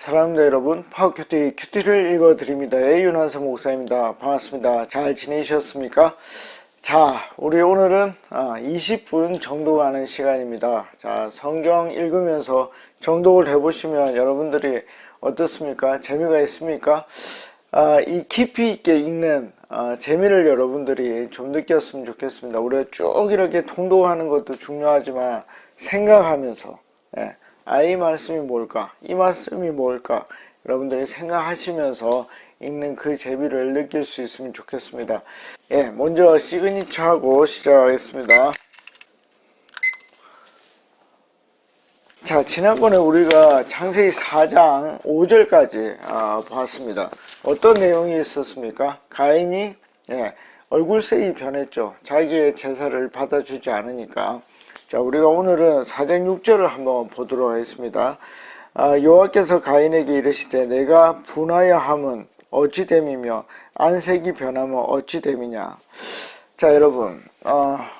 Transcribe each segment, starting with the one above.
사랑합니다 여러분. 큐티를 읽어드립니다. 윤한성 목사입니다. 반갑습니다. 잘 지내셨습니까? 자, 우리 오늘은 20분 정도 하는 시간입니다. 자, 성경 읽으면서 정독을 해보시면 여러분들이 어떻습니까? 재미가 있습니까? 이 깊이 있게 읽는 재미를 여러분들이 좀 느꼈으면 좋겠습니다. 우리가 쭉 이렇게 통독하는 것도 중요하지만 생각하면서 이 말씀이 뭘까? 이 말씀이 뭘까? 여러분들이 생각하시면서 읽는 그 재미를 느낄 수 있으면 좋겠습니다. 먼저 시그니처하고 시작하겠습니다. 자, 지난번에 우리가 창세기 4장 5절까지 봤습니다. 어떤 내용이 있었습니까? 가인이 얼굴색이 변했죠. 자기의 제사를 받아주지 않으니까. 자, 우리가 오늘은 4장 6절을 한번 보도록 하겠습니다. 여호와께서 가인에게 이르시되 내가 분하여 함은 어찌 됨이며 안색이 변하면 어찌 됨이냐. 자, 여러분,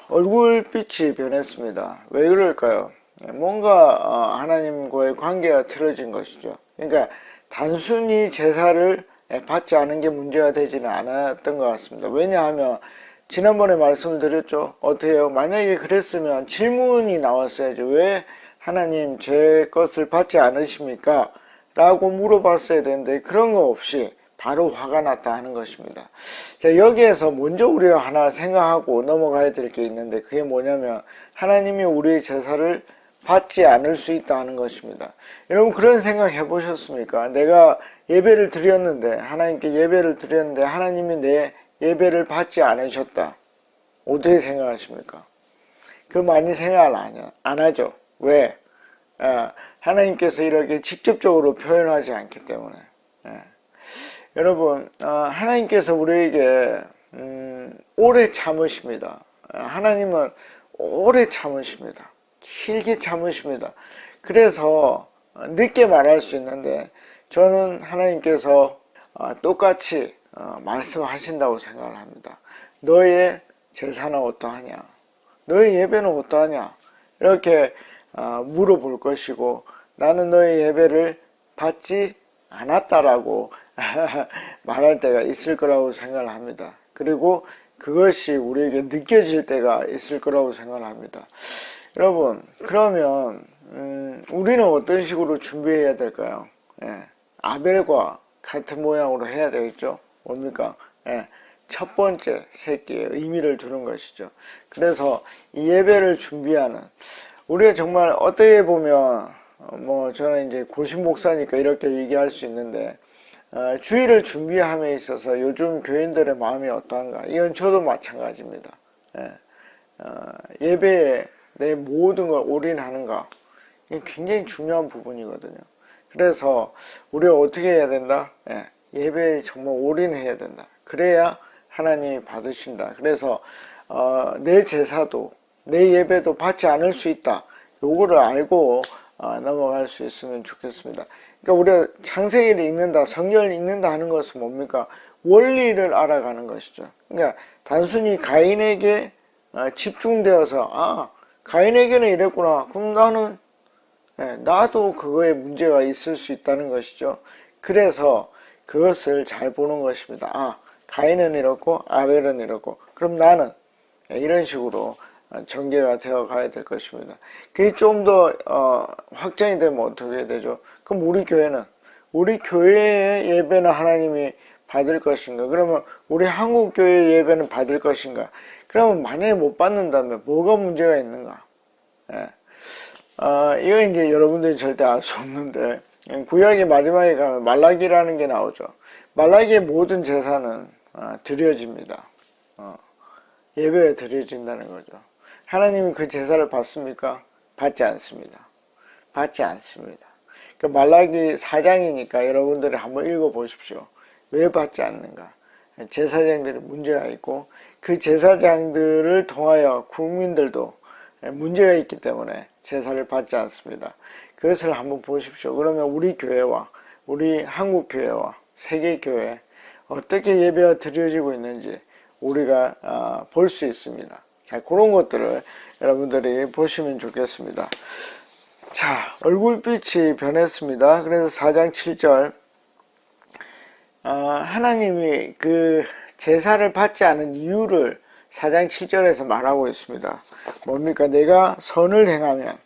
얼굴빛이 변했습니다. 왜 그럴까요? 뭔가 하나님과의 관계가 틀어진 것이죠. 그러니까 단순히 제사를 받지 않은 게 문제가 되지는 않았던 것 같습니다. 왜냐하면 지난번에 말씀을 드렸죠. 어때요? 만약에 그랬으면 질문이 나왔어야죠. 왜 하나님 제 것을 받지 않으십니까? 라고 물어봤어야 되는데 그런 거 없이 바로 화가 났다 하는 것입니다. 자, 여기에서 먼저 우리가 하나 생각하고 넘어가야 될 게 있는데 그게 뭐냐면 하나님이 우리의 제사를 받지 않을 수 있다 하는 것입니다. 여러분 그런 생각 해보셨습니까? 내가 예배를 드렸는데 하나님께 예배를 드렸는데 하나님이 내 예배를 받지 않으셨다. 어떻게 생각하십니까? 그 많이 생각을 안 하죠. 왜? 하나님께서 이렇게 직접적으로 표현하지 않기 때문에. 여러분, 하나님께서 우리에게 오래 참으십니다. 하나님은 오래 참으십니다. 길게 참으십니다. 그래서 늦게 말할 수 있는데 저는 하나님께서 똑같이 말씀하신다고 생각을 합니다. 너의 제사는 어떠하냐? 너의 예배는 어떠하냐? 이렇게 물어볼 것이고 나는 너의 예배를 받지 않았다라고 말할 때가 있을 거라고 생각을 합니다. 그리고 그것이 우리에게 느껴질 때가 있을 거라고 생각을 합니다. 여러분, 그러면 우리는 어떤 식으로 준비해야 될까요? 아벨과 같은 모양으로 해야 되겠죠? 뭡니까? 첫 번째 새끼의 의미를 두는 것이죠. 그래서 이 예배를 준비하는, 우리가 정말 어떻게 보면 저는 이제 고신 목사니까 이렇게 얘기할 수 있는데 주일을 준비함에 있어서 요즘 교인들의 마음이 어떠한가? 이건 저도 마찬가지입니다. 예배에 내 모든 걸 올인하는가? 이게 굉장히 중요한 부분이거든요. 그래서 우리가 어떻게 해야 된다? 예배에 정말 올인해야 된다. 그래야 하나님이 받으신다. 그래서 내 제사도 내 예배도 받지 않을 수 있다. 요거를 알고 넘어갈 수 있으면 좋겠습니다. 그러니까 우리가 창세기를 읽는다, 성경을 읽는다 하는 것은 뭡니까? 원리를 알아가는 것이죠. 그러니까 단순히 가인에게 집중되어서 가인에게는 이랬구나. 그럼 나도 그거에 문제가 있을 수 있다는 것이죠. 그래서 그것을 잘 보는 것입니다. 가인은 이렇고 아벨은 이렇고 그럼 나는 이런 식으로 전개가 되어 가야 될 것입니다. 그게 좀 더 확장이 되면 어떻게 되죠? 그럼 우리 교회의 예배는 하나님이 받을 것인가? 그러면 우리 한국 교회 예배는 받을 것인가? 그러면 만약에 못 받는다면 뭐가 문제가 있는가? 이거 이제 여러분들이 절대 알 수 없는데 구약의 마지막에 가면 말라기라는 게 나오죠. 말라기의 모든 제사는 드려집니다. 예배에 드려진다는 거죠. 하나님이 그 제사를 받습니까? 받지 않습니다. 받지 않습니다. 그 말라기 4장이니까 여러분들이 한번 읽어보십시오. 왜 받지 않는가? 제사장들이 문제가 있고 그 제사장들을 통하여 국민들도 문제가 있기 때문에 제사를 받지 않습니다. 그것을 한번 보십시오. 그러면 우리 교회와 우리 한국 교회와 세계 교회 어떻게 예배가 드려지고 있는지 우리가 볼 수 있습니다. 자, 그런 것들을 여러분들이 보시면 좋겠습니다. 자, 얼굴빛이 변했습니다. 그래서 4장 7절. 하나님이 그 제사를 받지 않은 이유를 4장 7절에서 말하고 있습니다. 뭡니까? 내가 선을 행하면.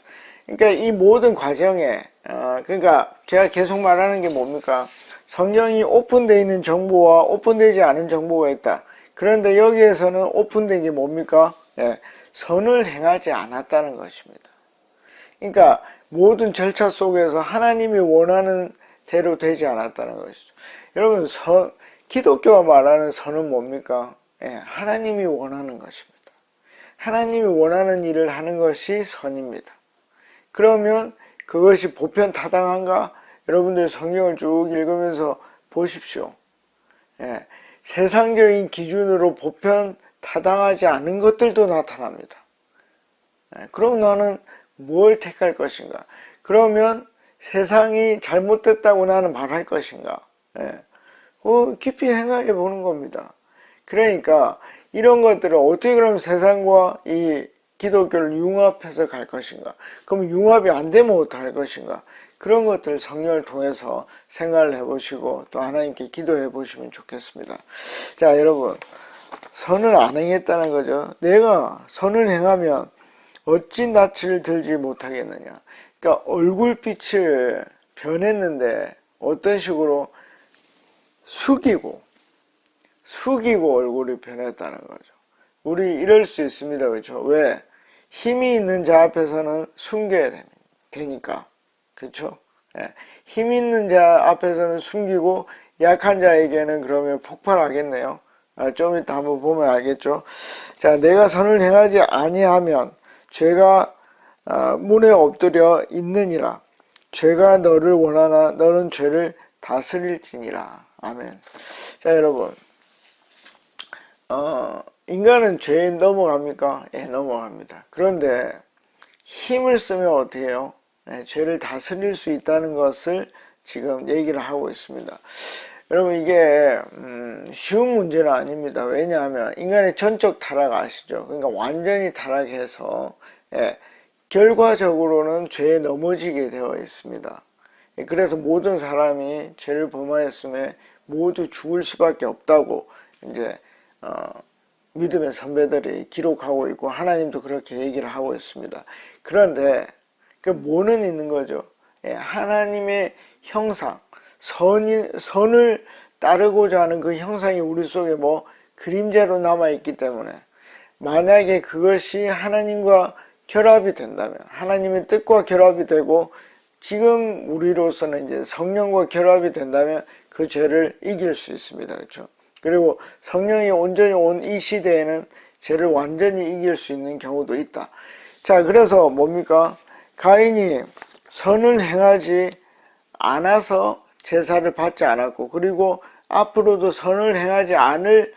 그러니까 이 모든 과정에, 그러니까 제가 계속 말하는 게 뭡니까? 성경이 오픈되어 있는 정보와 오픈되지 않은 정보가 있다. 그런데 여기에서는 오픈된 게 뭡니까? 예, 선을 행하지 않았다는 것입니다. 그러니까 모든 절차 속에서 하나님이 원하는 대로 되지 않았다는 것이죠. 여러분, 기독교가 말하는 선은 뭡니까? 예, 하나님이 원하는 것입니다. 하나님이 원하는 일을 하는 것이 선입니다. 그러면 그것이 보편타당한가? 여러분들 성경을 쭉 읽으면서 보십시오. 예, 세상적인 기준으로 보편타당하지 않은 것들도 나타납니다. 예, 그럼 나는 뭘 택할 것인가? 그러면 세상이 잘못됐다고 나는 말할 것인가? 예, 깊이 생각해 보는 겁니다. 그러니까 이런 것들을 어떻게 그럼 세상과 이 기독교를 융합해서 갈 것인가? 그럼 융합이 안 되면 어떡할 것인가? 그런 것들 성령을 통해서 생각을 해보시고 또 하나님께 기도해 보시면 좋겠습니다. 자, 여러분, 선을 안 행했다는 거죠. 내가 선을 행하면 어찌 낯을 들지 못하겠느냐. 그러니까 얼굴빛을 변했는데 어떤 식으로 숙이고 얼굴이 변했다는 거죠. 우리 이럴 수 있습니다. 그렇죠? 왜? 힘이 있는 자 앞에서는 숨겨야 되니까. 그렇죠? 예. 힘 있는 자 앞에서는 숨기고 약한 자에게는 그러면 폭발하겠네요. 좀 이따 한번 보면 알겠죠? 자, 내가 선을 행하지 아니하면 죄가 문에 엎드려 있느니라. 죄가 너를 원하나 너는 죄를 다스릴지니라. 아멘. 자, 여러분, 인간은 죄에 넘어갑니까? 예, 넘어갑니다. 그런데 힘을 쓰면 어떻게 해요? 예, 죄를 다스릴 수 있다는 것을 지금 얘기를 하고 있습니다. 여러분, 이게 쉬운 문제는 아닙니다. 왜냐하면 인간의 전적 타락 아시죠? 그러니까 완전히 타락해서 결과적으로는 죄에 넘어지게 되어 있습니다. 그래서 모든 사람이 죄를 범하였음에 모두 죽을 수밖에 없다고 이제 믿음의 선배들이 기록하고 있고 하나님도 그렇게 얘기를 하고 있습니다. 그런데 그 뭐는 있는 거죠? 하나님의 형상, 선을 따르고자 하는 그 형상이 우리 속에 뭐 그림자로 남아있기 때문에 만약에 그것이 하나님과 결합이 된다면, 하나님의 뜻과 결합이 되고 지금 우리로서는 이제 성령과 결합이 된다면 그 죄를 이길 수 있습니다. 그렇죠? 그리고 성령이 온전히 온 이 시대에는 죄를 완전히 이길 수 있는 경우도 있다. 자, 그래서 뭡니까? 가인이 선을 행하지 않아서 제사를 받지 않았고, 그리고 앞으로도 선을 행하지 않을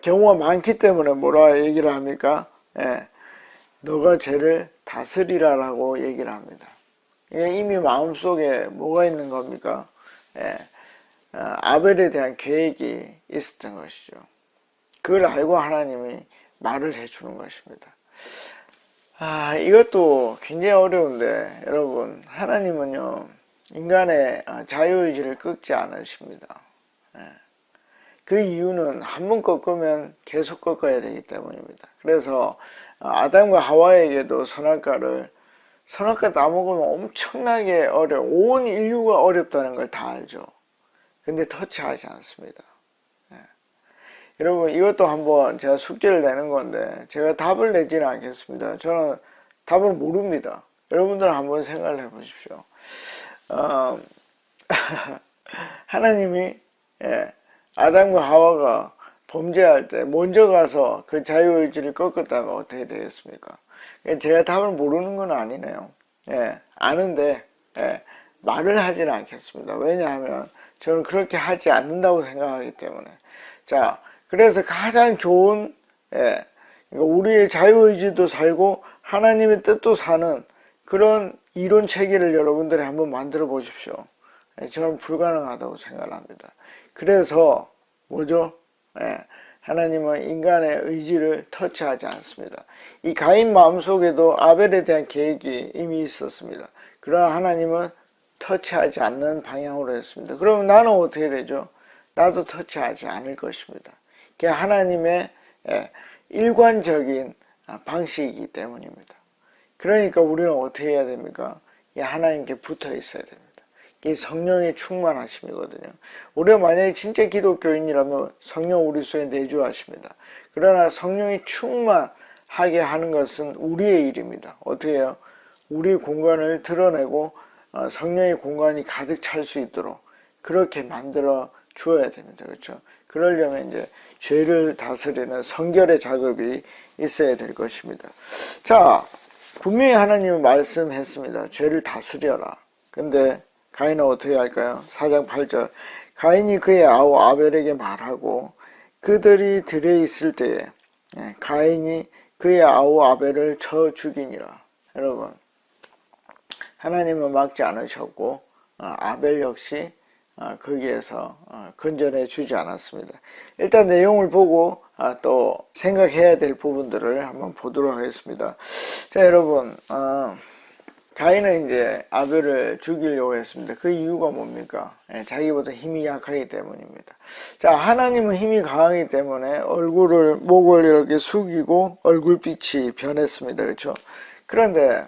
경우가 많기 때문에 뭐라 얘기를 합니까? 너가 죄를 다스리라라고 얘기를 합니다. 이미 마음속에 뭐가 있는 겁니까? 아벨에 대한 계획이 있었던 것이죠. 그걸 알고 하나님이 말을 해주는 것입니다. 이것도 굉장히 어려운데, 여러분, 하나님은요, 인간의 자유의지를 꺾지 않으십니다. 그 이유는 한 번 꺾으면 계속 꺾어야 되기 때문입니다. 그래서 아담과 하와에게도 선악과 따먹으면 엄청나게 온 인류가 어렵다는 걸 다 알죠. 근데 터치하지 않습니다. 여러분, 이것도 한번 제가 숙제를 내는 건데 제가 답을 내지는 않겠습니다. 저는 답을 모릅니다. 여러분들은 한번 생각을 해보십시오. 하나님이 아담과 하와가 범죄할 때 먼저 가서 그 자유의지를 꺾었다면 어떻게 되겠습니까? 제가 답을 모르는 건 아니네요. 아는데 말을 하지는 않겠습니다. 왜냐하면 저는 그렇게 하지 않는다고 생각하기 때문에. 자, 그래서 가장 좋은 우리의 자유의지도 살고 하나님의 뜻도 사는 그런 이론 체계를 여러분들이 한번 만들어 보십시오. 저는 불가능하다고 생각합니다. 그래서 뭐죠? 하나님은 인간의 의지를 터치하지 않습니다. 이 가인 마음속에도 아벨에 대한 계획이 이미 있었습니다. 그러나 하나님은 터치하지 않는 방향으로 했습니다. 그러면 나는 어떻게 되죠? 나도 터치하지 않을 것입니다. 그게 하나님의 일관적인 방식이기 때문입니다. 그러니까 우리는 어떻게 해야 됩니까? 하나님께 붙어 있어야 됩니다. 이게 성령의 충만하심이거든요. 우리가 만약에 진짜 기독교인이라면 성령 우리 속에 내주하십니다. 그러나 성령이 충만하게 하는 것은 우리의 일입니다. 어떻게 해요? 우리 공간을 드러내고 성령의 공간이 가득 찰 수 있도록 그렇게 만들어 주어야 됩니다. 그렇죠? 그러려면 이제 죄를 다스리는 성결의 작업이 있어야 될 것입니다. 자, 분명히 하나님은 말씀했습니다. 죄를 다스려라. 근데 가인은 어떻게 할까요? 4장 8절 가인이 그의 아우 아벨에게 말하고 그들이 들에 있을 때에 가인이 그의 아우 아벨을 쳐 죽이니라. 여러분, 하나님은 막지 않으셨고 아벨 역시 거기에서 건전해 주지 않았습니다. 일단 내용을 보고 또 생각해야 될 부분들을 한번 보도록 하겠습니다. 자, 여러분, 가인은 이제 아벨을 죽이려고 했습니다. 그 이유가 뭡니까? 자기보다 힘이 약하기 때문입니다. 자, 하나님은 힘이 강하기 때문에 목을 이렇게 숙이고 얼굴빛이 변했습니다. 그렇죠? 그런데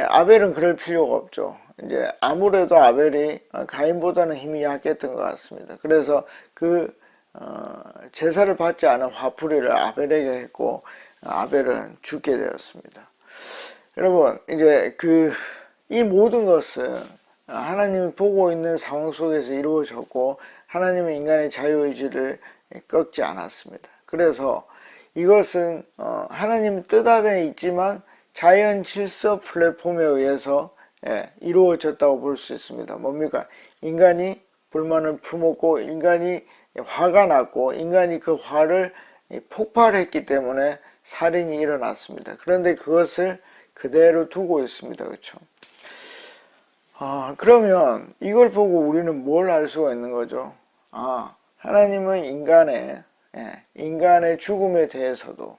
아벨은 그럴 필요가 없죠. 이제 아무래도 아벨이 가인보다는 힘이 약했던 것 같습니다. 그래서 그 제사를 받지 않은 화풀이를 아벨에게 했고 아벨은 죽게 되었습니다. 여러분, 이제 이 모든 것은 하나님이 보고 있는 상황 속에서 이루어졌고 하나님은 인간의 자유의지를 꺾지 않았습니다. 그래서 이것은 하나님 뜻 안에 있지만 자연 질서 플랫폼에 의해서 이루어졌다고 볼 수 있습니다. 뭡니까? 인간이 불만을 품었고 인간이 화가 났고 인간이 그 화를 폭발했기 때문에 살인이 일어났습니다. 그런데 그것을 그대로 두고 있습니다. 그렇죠? 그러면 이걸 보고 우리는 뭘 알 수가 있는 거죠? 하나님은 인간의 죽음에 대해서도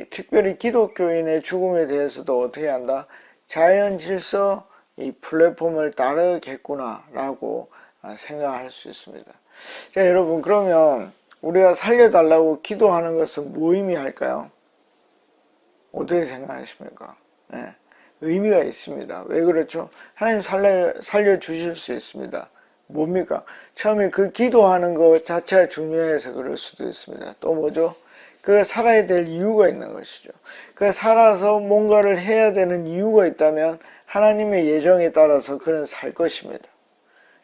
특별히 기독교인의 죽음에 대해서도 어떻게 한다? 자연 질서 이 플랫폼을 따르겠구나 라고 생각할 수 있습니다. 자, 여러분, 그러면 우리가 살려달라고 기도하는 것은 무의미할까요? 어떻게 생각하십니까? 의미가 있습니다. 왜 그렇죠? 하나님 살려주실 수 있습니다. 뭡니까? 처음에 그 기도하는 것 자체가 중요해서 그럴 수도 있습니다. 또 뭐죠? 그 살아야 될 이유가 있는 것이죠. 그 살아서 뭔가를 해야 되는 이유가 있다면 하나님의 예정에 따라서 그는 살 것입니다.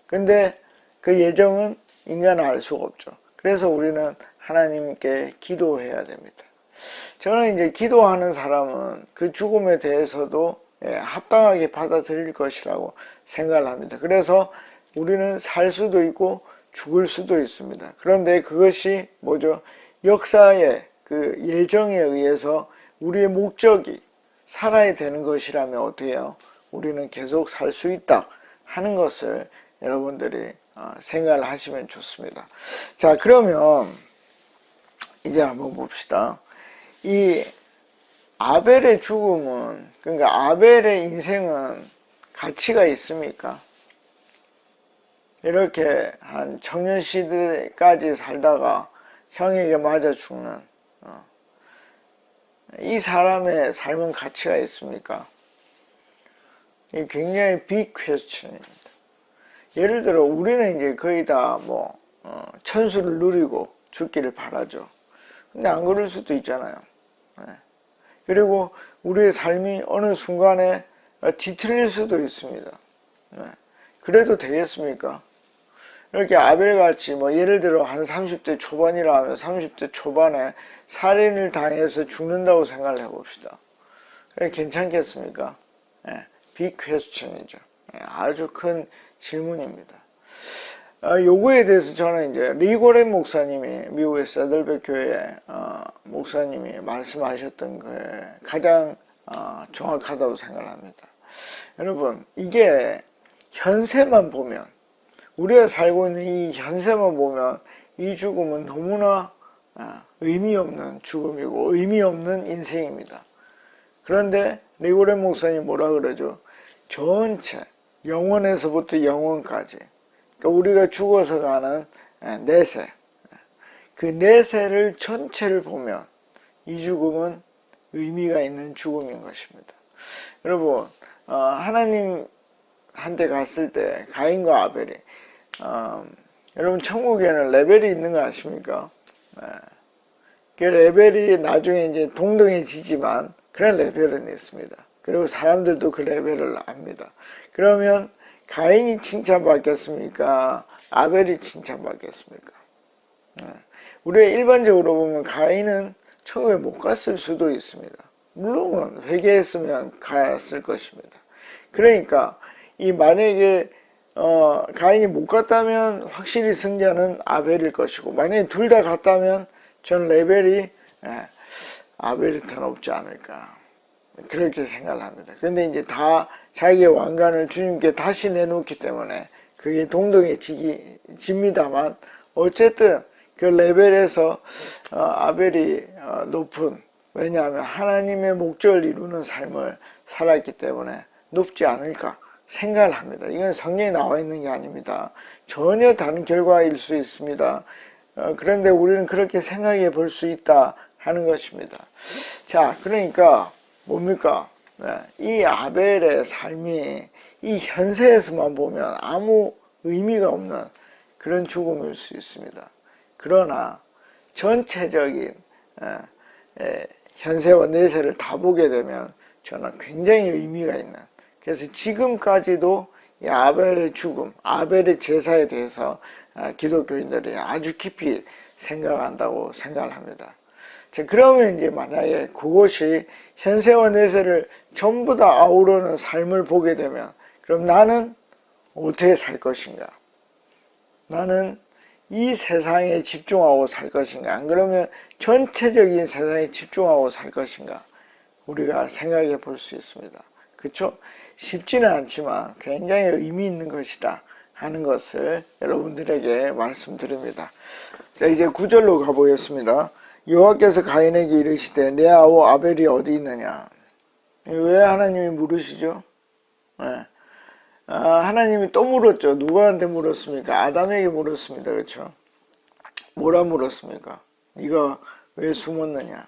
근데 그 예정은 인간은 알 수가 없죠. 그래서 우리는 하나님께 기도해야 됩니다. 저는 이제 기도하는 사람은 그 죽음에 대해서도 합당하게 받아들일 것이라고 생각을 합니다. 그래서 우리는 살 수도 있고 죽을 수도 있습니다. 그런데 그것이 뭐죠? 역사의 그 예정에 의해서 우리의 목적이 살아야 되는 것이라면 어떻게 해요? 우리는 계속 살 수 있다 하는 것을 여러분들이 생각을 하시면 좋습니다. 자, 그러면 이제 한번 봅시다. 이 아벨의 죽음은, 그러니까 아벨의 인생은 가치가 있습니까? 이렇게 한 청년 시대까지 살다가 형에게 맞아 죽는 이 사람의 삶은 가치가 있습니까? 이 굉장히 빅 퀘스천입니다. 예를 들어 우리는 이제 거의 다 천수를 누리고 죽기를 바라죠. 근데 안 그럴 수도 있잖아요. 그리고 우리의 삶이 어느 순간에 뒤틀릴 수도 있습니다. 그래도 되겠습니까? 이렇게 아벨같이 예를 들어 한 30대 초반이라 하면 30대 초반에 살인을 당해서 죽는다고 생각을 해봅시다. 괜찮겠습니까? 빅 퀘스천이죠. 아주 큰 질문입니다. 요거에 대해서 저는 이제 리고렌 목사님이 미국의 세들백 교회 목사님이 말씀하셨던 게 가장 정확하다고 생각합니다. 여러분, 이게 현세만 보면, 우리가 살고 있는 이 현세만 보면 이 죽음은 너무나 의미 없는 죽음이고 의미 없는 인생입니다. 그런데 니고레 목사님 뭐라 그러죠? 전체 영원에서부터 영원까지, 그러니까 우리가 죽어서 가는 내세, 그 내세를 전체를 보면 이 죽음은 의미가 있는 죽음인 것입니다. 여러분, 하나님한테 갔을 때 가인과 아벨이 여러분 천국에는 레벨이 있는 거 아십니까? 그 레벨이 나중에 이제 동등해지지만 그런 레벨은 있습니다. 그리고 사람들도 그 레벨을 압니다. 그러면 가인이 칭찬받겠습니까? 아벨이 칭찬받겠습니까? 우리가 일반적으로 보면 가인은 천국에 못 갔을 수도 있습니다. 물론 회개했으면 갔을 것입니다. 그러니까 이 만약에 가인이 못 갔다면 확실히 승자는 아벨일 것이고, 만약에 둘 다 갔다면 전 레벨이 아벨이 더 높지 않을까, 그렇게 생각을 합니다. 그런데 이제 다 자기의 왕관을 주님께 다시 내놓기 때문에 그게 동등해집니다만, 어쨌든 그 레벨에서 아벨이 높은, 왜냐하면 하나님의 목적을 이루는 삶을 살았기 때문에 높지 않을까 생각을 합니다. 이건 성경에 나와 있는 게 아닙니다. 전혀 다른 결과일 수 있습니다. 그런데 우리는 그렇게 생각해 볼 수 있다 하는 것입니다. 자, 그러니까 뭡니까? 이 아벨의 삶이 이 현세에서만 보면 아무 의미가 없는 그런 죽음일 수 있습니다. 그러나 전체적인 현세와 내세를 다 보게 되면 저는 굉장히 의미가 있는, 그래서 지금까지도 이 아벨의 죽음, 아벨의 제사에 대해서 기독교인들이 아주 깊이 생각한다고 생각을 합니다. 자, 그러면 이제 만약에 그것이 현세와 내세를 전부 다 아우르는 삶을 보게 되면, 그럼 나는 어떻게 살 것인가? 나는 이 세상에 집중하고 살 것인가? 안 그러면 전체적인 세상에 집중하고 살 것인가? 우리가 생각해 볼 수 있습니다. 그렇죠? 쉽지는 않지만 굉장히 의미 있는 것이다 하는 것을 여러분들에게 말씀드립니다. 자, 이제 9절로 가보겠습니다. 여호와께서 가인에게 이르시되 내 아우 아벨이 어디 있느냐? 왜 하나님이 물으시죠? 하나님이 또 물었죠. 누구한테 물었습니까? 아담에게 물었습니다. 그렇죠? 뭐라 물었습니까? 네가 왜 숨었느냐?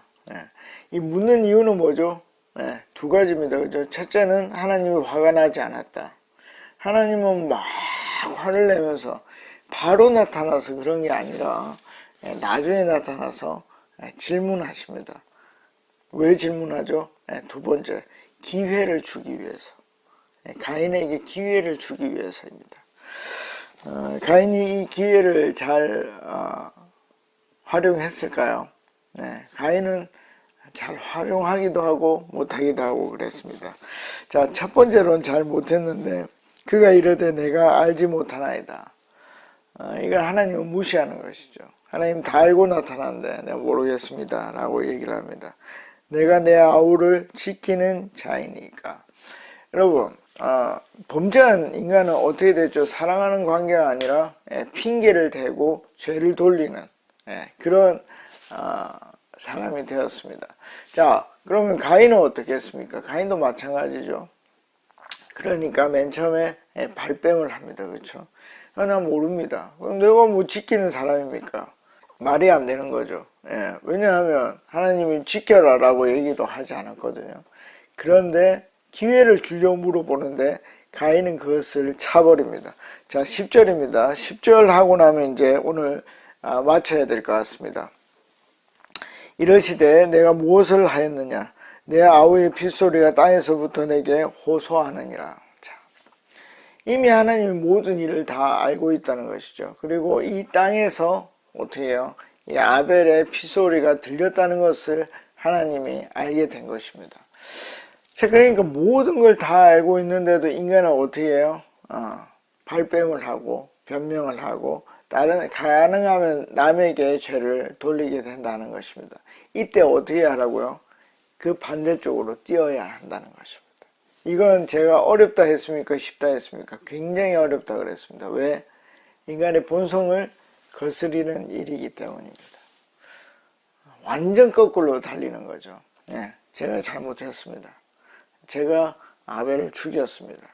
이 묻는 이유는 뭐죠? 두 가지입니다. 그죠? 첫째는 하나님이 화가 나지 않았다. 하나님은 막 화를 내면서 바로 나타나서 그런 게 아니라 나중에 나타나서 질문하십니다. 왜 질문하죠? 두 번째, 기회를 주기 위해서. 가인에게 기회를 주기 위해서입니다. 가인이 이 기회를 잘 활용했을까요? 가인은 잘 활용하기도 하고 못하기도 하고 그랬습니다. 자, 첫 번째로는 잘 못했는데 그가 이르되 내가 알지 못하나이다. 이건 하나님을 무시하는 것이죠. 하나님 다 알고 나타났는데 내가 모르겠습니다 라고 얘기를 합니다. 내가 내 아우를 지키는 자이니까. 여러분, 범죄한 인간은 어떻게 됐죠? 사랑하는 관계가 아니라 핑계를 대고 죄를 돌리는 그런 사람이 되었습니다. 자, 그러면 가인은 어떻게 했습니까? 가인도 마찬가지죠. 그러니까 맨 처음에 발뺌을 합니다. 그렇죠? 나 모릅니다. 그럼 내가 뭐 지키는 사람입니까? 말이 안 되는 거죠. 왜냐하면 하나님이 지켜라 라고 얘기도 하지 않았거든요. 그런데 기회를 주려고 물어보는데 가인은 그것을 차버립니다. 자, 10절입니다. 10절 하고 나면 이제 오늘 마쳐야 될 것 같습니다. 이러시되 내가 무엇을 하였느냐? 내 아우의 핏소리가 땅에서부터 내게 호소하느니라. 자, 이미 하나님이 모든 일을 다 알고 있다는 것이죠. 그리고 이 땅에서 어떻게 해요? 이 아벨의 핏소리가 들렸다는 것을 하나님이 알게 된 것입니다. 자, 그러니까 모든 걸 다 알고 있는데도 인간은 어떻게 해요? 발뺌을 하고 변명을 하고 가능하면 남에게 죄를 돌리게 된다는 것입니다. 이때 어떻게 하라고요? 그 반대쪽으로 뛰어야 한다는 것입니다. 이건 제가 어렵다 했습니까? 쉽다 했습니까? 굉장히 어렵다 그랬습니다. 왜? 인간의 본성을 거스리는 일이기 때문입니다. 완전 거꾸로 달리는 거죠. 예, 제가 잘못했습니다. 제가 아벨을 죽였습니다.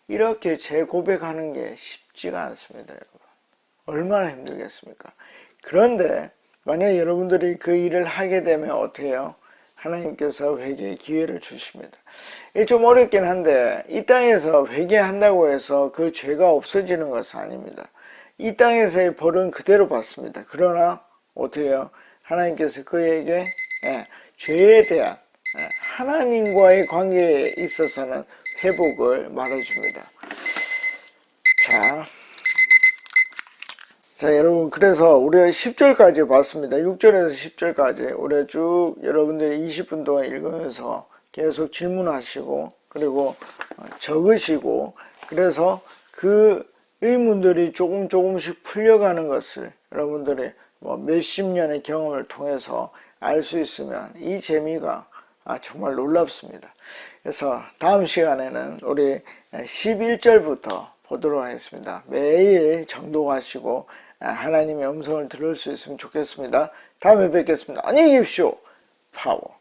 이렇게 재고백하는 게 쉽지가 않습니다, 여러분. 얼마나 힘들겠습니까? 그런데 만약 여러분들이 그 일을 하게 되면 어떻게 해요? 하나님께서 회개의 기회를 주십니다. 이게 좀 어렵긴 한데 이 땅에서 회개한다고 해서 그 죄가 없어지는 것은 아닙니다. 이 땅에서의 벌은 그대로 받습니다. 그러나 어떻게 해요? 하나님께서 그에게 죄에 대한 하나님과의 관계에 있어서는 회복을 말해줍니다. 자, 여러분, 그래서 우리가 10절까지 봤습니다. 6절에서 10절까지 우리가 쭉 여러분들이 20분 동안 읽으면서 계속 질문하시고, 그리고 적으시고, 그래서 그 의문들이 조금씩 풀려가는 것을 여러분들이 몇십 년의 경험을 통해서 알 수 있으면 이 재미가 정말 놀랍습니다. 그래서 다음 시간에는 우리 11절부터 보도록 하겠습니다. 매일 정독하시고 하나님의 음성을 들을 수 있으면 좋겠습니다. 다음에 뵙겠습니다. 안녕히 계십시오. 파워.